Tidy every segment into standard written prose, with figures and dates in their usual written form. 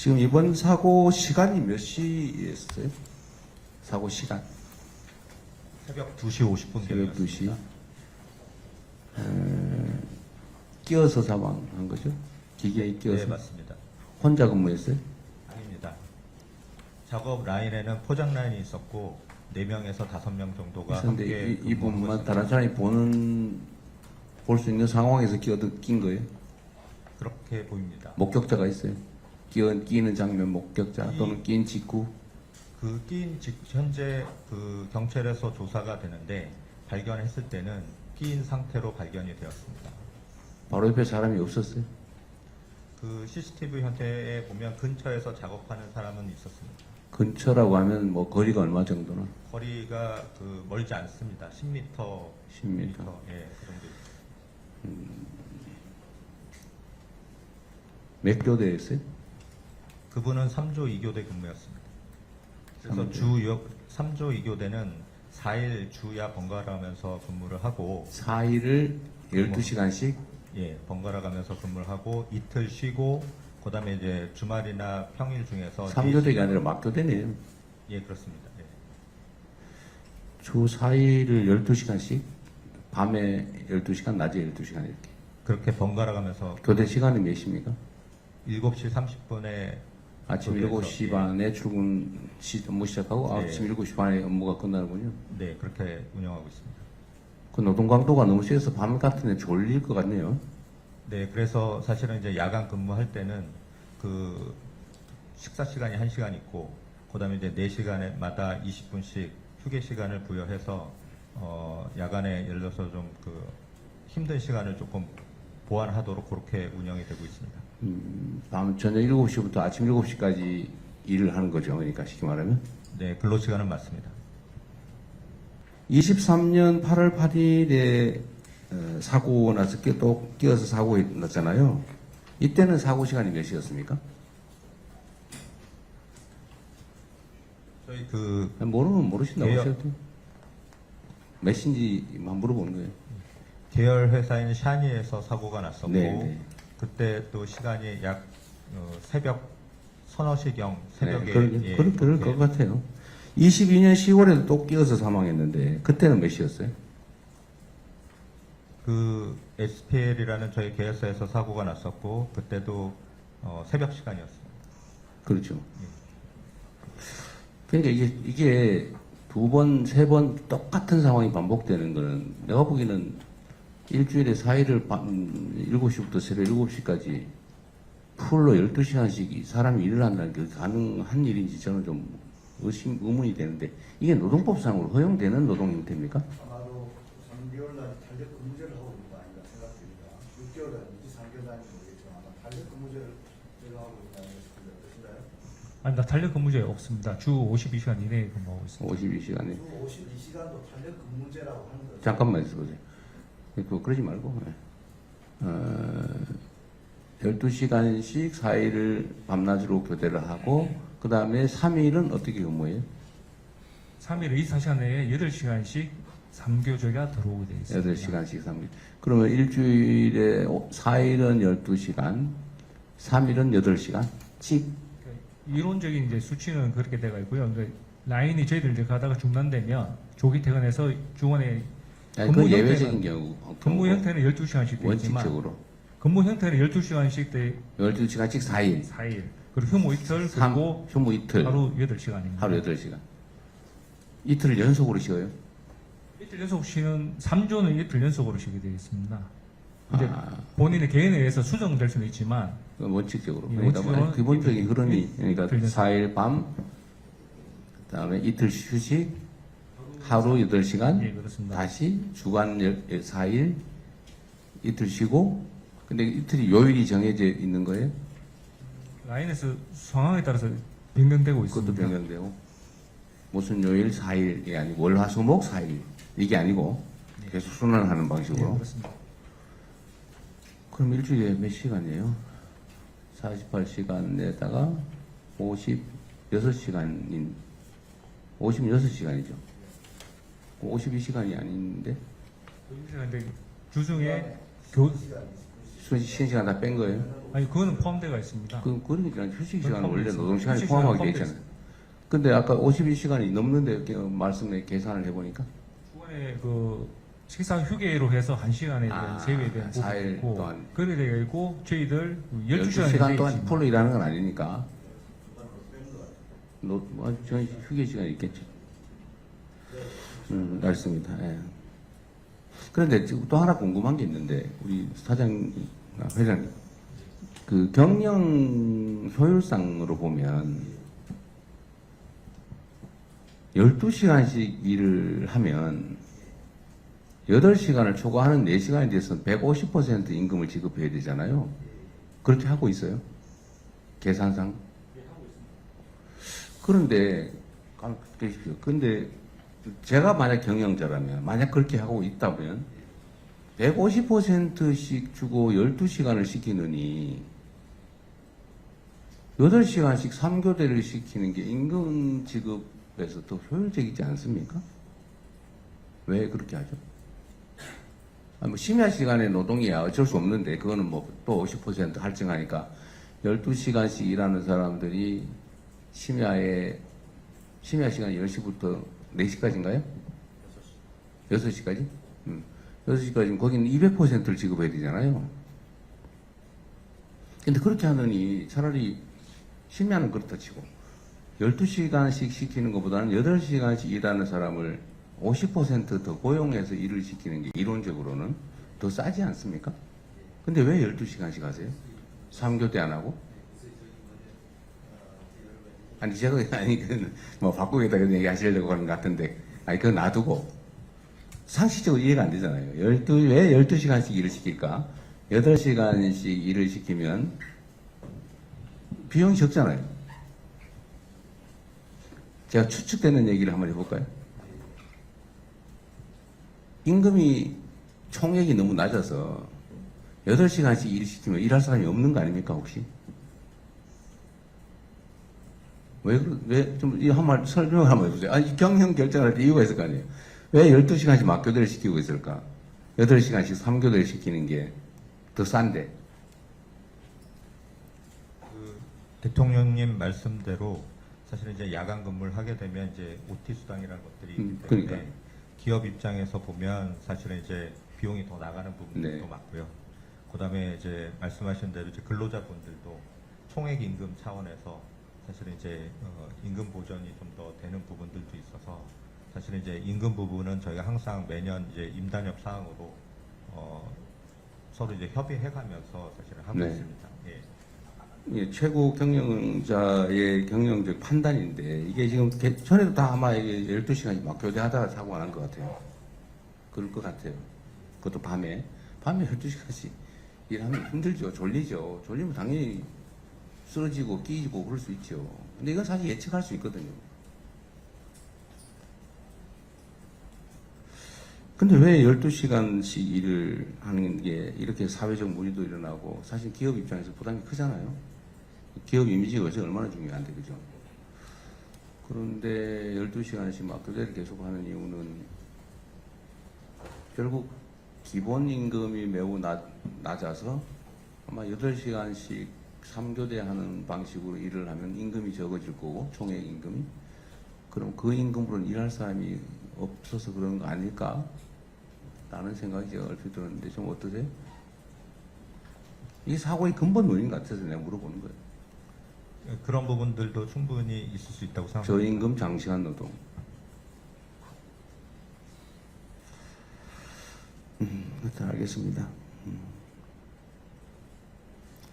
지금 이번 사고 시간이 몇 시였어요? 사고 시간. 새벽 2시 50분 새벽 2시. 끼어서 사망한 거죠? 기계에 끼어서. 네, 맞습니다. 혼자 근무했어요? 아닙니다. 작업 라인에는 포장 라인이 있었고 4명에서 5명 정도가 그런데 함께 이 부분만 근무하고 다른 사람이 볼 수 있는 상황에서 낀 거예요? 그렇게 보입니다. 목격자가 있어요? 끼는 장면 목격자 또는 낀 직후? 그 끼인 현재 그 경찰에서 조사가 되는데 발견했을 때는 끼인 상태로 발견이 되었습니다. 바로 옆에 사람이 없었어요? 그 CCTV 현태에 보면 근처에서 작업하는 사람은 있었습니다. 근처라고 하면 뭐 거리가 얼마 정도나? 거리가 그 멀지 않습니다. 10m, 10m. 예, 그 정도 있습니다. 몇 교대였어요? 그분은 3조 2교대 근무였습니다. 그래서 3조 2교대는 4일 주야 번갈아 가면서 근무를 하고 4일을 12시간씩? 예, 번갈아 가면서 근무를 하고 이틀 쉬고 그다음에 이제 주말이나 평일 중에서 3교대가 아니라 막교대네요. 예, 그렇습니다. 예. 주 4일을 12시간씩? 밤에 12시간, 낮에 12시간 이렇게. 그렇게 번갈아 가면서 교대 시간이 몇 시입니까? 7시 30분에 아침 7시 반에 출근 업무 시작하고 네. 아침 7시 반에 업무가 끝나는군요. 네, 그렇게 운영하고 있습니다. 그 노동 강도가 너무 세서 밤 같은 데 졸릴 것 같네요. 네, 그래서 사실은 이제 야간 근무할 때는 그 식사 시간이 1시간 있고, 그 다음에 이제 4시간마다 20분씩 휴게 시간을 부여해서, 야간에 예를 들어서 좀 그 힘든 시간을 조금 보완하도록 그렇게 운영이 되고 있습니다. 밤 저녁 7시부터 아침 7시까지 일을 하는 거죠. 그러니까 쉽게 말하면. 네, 근로 시간은 맞습니다. 23년 8월 8일에 사고 나서 또 끼어서 사고 났잖아요. 이때는 사고 시간이 몇 시였습니까? 저희 그 모르면 모르신다고 개혁- 하셔도 돼요. 몇인지만 물어보는 거예요. 계열 회사인 샤니에서 사고가 났었고, 네, 네. 그때 또 시간이 약 새벽 서너 시경 새벽에 네, 예, 그럴 그렇게 것 같아요. 22년 10월에도 또 끼어서 사망했는데 그때는 몇 시였어요? 그 SPL이라는 저희 계열사에서 사고가 났었고 그때도 새벽 시간이었습니다. 그렇죠. 그러니까 이게 두 번, 세 번 똑같은 상황이 반복되는 거는 내가 보기에는 일주일에 4일을 밤 7시부터 새벽 7시까지 풀로 12시간씩 사람이 일을 한다는 게 가능한 일인지 저는 좀 의문이 되는데 이게 노동법상으로 허용되는 노동 형태입니까? 아마도 3개월 날 탄력 근무제를 하고 있는 거 아닌가 생각됩니다. 6개월 단위인지 3개월 단위인지 모르겠지만 아마 탄력 근무제를 적용하고 있는 거 아닌가 싶은데 어떠신가요? 아니, 나 탄력 근무제 없습니다. 주 52시간 이내에 근무하고 있습니다. 52시간에. 주 52시간도 탄력 근무제라고 하는 거죠. 잠깐만 있어보세요. 그러지 말고. 12시간씩 4일을 밤낮으로 교대를 하고, 그 다음에 3일은 어떻게 근무해요? 3일 24시간 내에 8시간씩 3교제가 들어오게 되어 있습니다. 8시간씩 3일. 그러면 일주일에 4일은 12시간, 3일은 8시간? 씩? 이론적인 이제 수치는 그렇게 되어 있고요. 그러니까 라인이 저희들 이제 가다가 중단되면 조기 퇴근해서 중원에 아니, 그 예외적인 경우. 근무 형태는 12시간씩 되어 있지만 원칙적으로. 근무 형태는 12시간씩 돼 12시간씩 4일. 4일. 그리고 휴무 이틀 그리고 휴무 이틀. 하루 8시간입니다. 하루 8시간. 이틀 연속으로 쉬어요? 이틀 연속 쉬는 3조는 이틀 연속으로 쉬게 되어 있습니다. 이제 아. 본인의 개인에 의해서 수정될 수는 있지만 원칙적으로. 예, 그러니까 뭐 원칙적으로는 기본적인 이틀, 흐름이, 그러니까 이틀 연속. 4일 밤, 그 다음에 이틀 휴식, 하루 8시간, 예, 그렇습니다. 다시 주간 4일, 이틀 쉬고, 근데 이틀이 요일이 정해져 있는 거예요? 라인에서 상황에 따라서 변경되고 그것도 있습니다. 변경되고. 무슨 요일 4일이 아니고, 월, 화, 수, 목 4일. 이게 아니고, 계속 순환하는 예, 방식으로. 그렇습니다. 그럼 일주일에 몇 시간이에요? 48시간에다가 56시간인, 56시간이죠. 52시간이 아닌데? 근데 주중에 교, 시간이 쉬는 시간 다 뺀 거예요? 아니 그거는 포함되어 있습니다. 그러니까 휴식 시간은 원래 포함되어 노동 시간에 있습니다. 포함하게 돼 휴식 시간은 있잖아요. 근데 아까 52시간이 넘는데 이렇게 말씀에 계산을 해보니까 주간에 그 식사 휴게로 해서 1시간에 대한 제외된 부분이 4일 있고 동안 그래 되어 있고 저희들 12시간 12시간 동안 풀로 일하는 건 아니니까 저희 휴게 시간이 있겠죠. 알겠습니다. 예. 그런데 지금 또 하나 궁금한 게 있는데 우리 회장님 그 경영 효율상으로 보면 12시간씩 일을 하면 8시간을 초과하는 4시간에 대해서는 150% 임금을 지급해야 되잖아요. 그렇게 하고 있어요? 계산상? 그런데, 계십시오. 근데 제가 만약 경영자라면, 만약 그렇게 하고 있다면, 150%씩 주고 12시간을 시키느니, 8시간씩 3교대를 시키는 게 임금 지급에서 더 효율적이지 않습니까? 왜 그렇게 하죠? 뭐 심야 시간에 노동이야 어쩔 수 없는데 그거는 뭐 또 50% 할증하니까 12시간씩 일하는 사람들이 심야 시간 10시부터 4시까지인가요? 6시까지? 6시까지면 거기는 200%를 지급해야 되잖아요. 근데 그렇게 하느니 차라리 심야는 그렇다 치고 12시간씩 시키는 것보다는 8시간씩 일하는 사람을 50%더 고용해서 일을 시키는 게 이론적으로는 더 싸지 않습니까? 근데 왜 12시간씩 하세요? 3교대 안 하고? 아니, 제가, 뭐, 바꾸겠다 그런 얘기 하시려고 하는 것 같은데, 아니, 그거 놔두고, 상식적으로 이해가 안 되잖아요. 왜 12시간씩 일을 시킬까? 8시간씩 일을 시키면, 비용이 적잖아요. 제가 추측되는 얘기를 한번 해볼까요? 임금이 총액이 너무 낮아서 8시간씩 일 시키면 일할 사람이 없는 거 아닙니까, 혹시? 한번 설명을 한번 해보세요. 아니, 경영 결정을 할 때 이유가 있을 거 아니에요. 왜 12시간씩 막교대를 시키고 있을까? 8시간씩 3교대를 시키는 게 더 싼데. 그 대통령님 말씀대로 사실은 이제 야간 근무를 하게 되면 이제 OT 수당이라는 것들이 있기 때문에 그러니까. 기업 입장에서 보면 사실은 이제 비용이 더 나가는 부분도 네. 맞고요. 그다음에 이제 말씀하신 대로 이제 근로자분들도 총액 임금 차원에서 사실은 이제 임금 보전이 좀 더 되는 부분들도 있어서 사실은 이제 임금 부분은 저희가 항상 매년 이제 임단협 사항으로 서로 이제 협의해가면서 사실은 하고 네. 있습니다. 예. 예, 최고 경영자의 경영적 판단인데, 이게 지금 전에도 다 아마 이게 12시간씩 막 교대하다가 사고가 난 것 같아요. 그럴 것 같아요. 그것도 밤에 12시간씩 일하면 힘들죠. 졸리죠. 졸리면 당연히 쓰러지고 끼지고 그럴 수 있죠. 근데 이건 사실 예측할 수 있거든요. 근데 왜 12시간씩 일을 하는 게 이렇게 사회적 물의도 일어나고 사실 기업 입장에서 부담이 크잖아요. 기업 이미지가 요새 얼마나 중요한데, 그죠? 그런데 12시간씩 막 교대를 계속 하는 이유는 결국 기본 임금이 매우 낮아서 아마 8시간씩 3교대 하는 방식으로 일을 하면 임금이 적어질 거고, 총액 임금이. 그럼 그 임금으로는 일할 사람이 없어서 그런 거 아닐까? 라는 생각이 제가 얼핏 들었는데 좀 어떠세요? 이게 사고의 근본 원인 같아서 내가 물어보는 거예요. 그런 부분들도 충분히 있을 수 있다고 생각합니다. 저임금 장시간 노동. 일단 알겠습니다.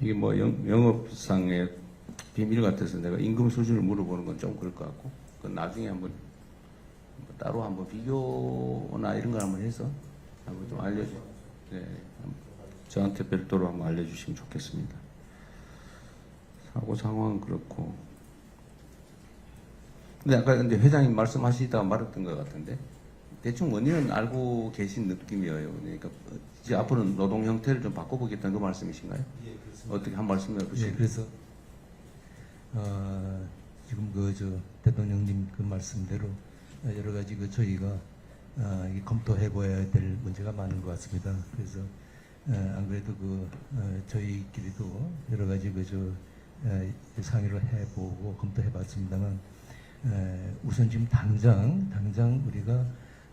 이게 뭐 영업상의 비밀 같아서 내가 임금 수준을 물어보는 건 좀 그럴 것 같고, 그건 나중에 한번 따로 한번 비교나 이런 걸 한번 해서 한번 좀 저한테 별도로 한번 알려주시면 좋겠습니다. 사고 상황은 그렇고. 근데 아까 근데 회장님 말씀하시다가 말했던 것 같은데, 대충 원인은 알고 계신 느낌이에요. 그러니까 이제 앞으로는 노동 형태를 좀 바꿔보겠다는 그 말씀이신가요? 예, 그렇습니다. 어떻게 한 말씀 해보시죠. 예, 그래서 지금 대통령님 그 말씀대로 여러 가지 저희가 검토해봐야 될 문제가 많은 것 같습니다. 그래서 안 그래도 저희끼리도 여러 가지 상의를 해보고 검토해봤습니다만 우선 지금 당장 우리가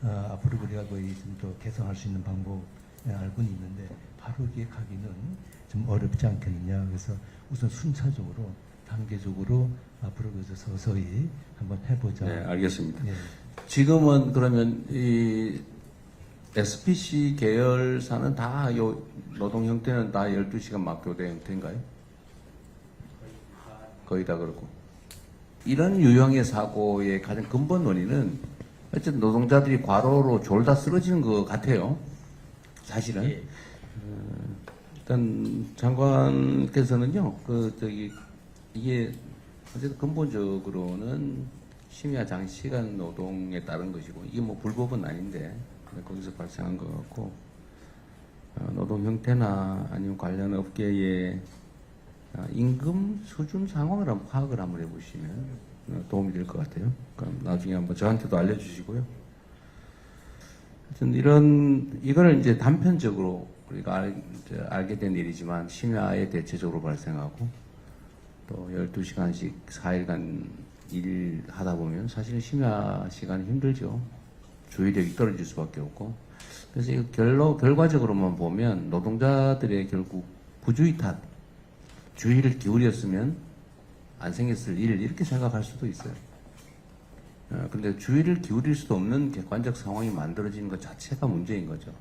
앞으로 우리가 거의 좀 더 개선할 수 있는 방법 알고는 있는데 바로 기획하기는 좀 어렵지 않겠느냐. 그래서 우선 순차적으로 단계적으로 앞으로 서서히 한번 해보자. 네, 알겠습니다. 예. 지금은 그러면 이 SPC 계열사는 다 요 노동 형태는 다 12시간 막교대 형태인가요? 거의 다 그렇고. 이런 유형의 사고의 가장 근본 원인은 어쨌든 노동자들이 과로로 졸다 쓰러지는 것 같아요. 사실은. 일단 장관께서는요, 이게 어쨌든 근본적으로는 심야 장시간 노동에 따른 것이고, 이게 뭐 불법은 아닌데, 거기서 발생한 것 같고, 노동 형태나 아니면 관련 업계의 임금 수준 상황을 한번 파악을 한번 해보시면 도움이 될 것 같아요. 그럼 나중에 한번 저한테도 알려주시고요. 하여튼 이거를 이제 단편적으로 우리가 알게 된 일이지만 심야에 대체적으로 발생하고 또 12시간씩 4일간 일하다 보면 사실 심야 시간이 힘들죠. 주의력이 떨어질 수밖에 없고. 그래서 이 결과적으로만 보면 노동자들의 결국 부주의 탓, 주의를 기울였으면 안 생겼을 일 이렇게 생각할 수도 있어요. 근데 주의를 기울일 수도 없는 객관적 상황이 만들어지는 것 자체가 문제인 거죠.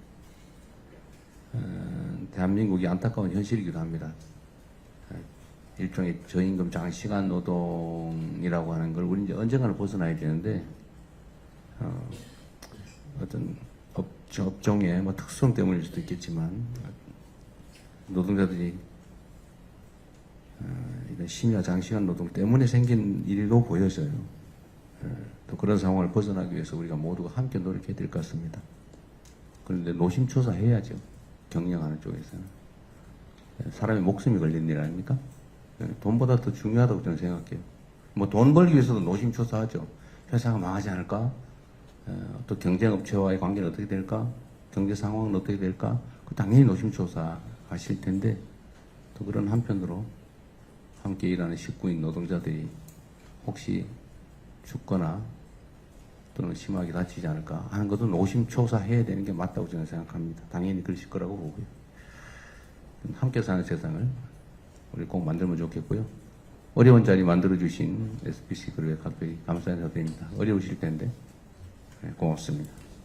대한민국이 안타까운 현실이기도 합니다. 일종의 저임금 장시간 노동이라고 하는 걸 우리 이제 언젠가는 벗어나야 되는데 어떤 업종의 뭐 특수성 때문일 수도 있겠지만 노동자들이 이런 심야 장시간 노동 때문에 생긴 일로 보여져요. 또 그런 상황을 벗어나기 위해서 우리가 모두가 함께 노력해야 될 것 같습니다. 그런데 노심초사 해야죠. 경영하는 쪽에서는. 사람의 목숨이 걸린 일 아닙니까? 돈보다 더 중요하다고 저는 생각해요. 뭐 돈 벌기 위해서도 노심초사하죠. 회사가 망하지 않을까? 또 경쟁업체와의 관계는 어떻게 될까? 경제 상황은 어떻게 될까? 당연히 노심초사 하실 텐데 또 그런 한편으로 함께 일하는 식구인 노동자들이 혹시 죽거나 또는 심하게 다치지 않을까 하는 것도 노심초사해야 되는 게 맞다고 저는 생각합니다. 당연히 그러실 거라고 보고요. 함께 사는 세상을 우리 꼭 만들면 좋겠고요. 어려운 자리 만들어주신 SPC 그룹에 각별히 감사 인사드립니다. 어려우실 텐데 고맙습니다.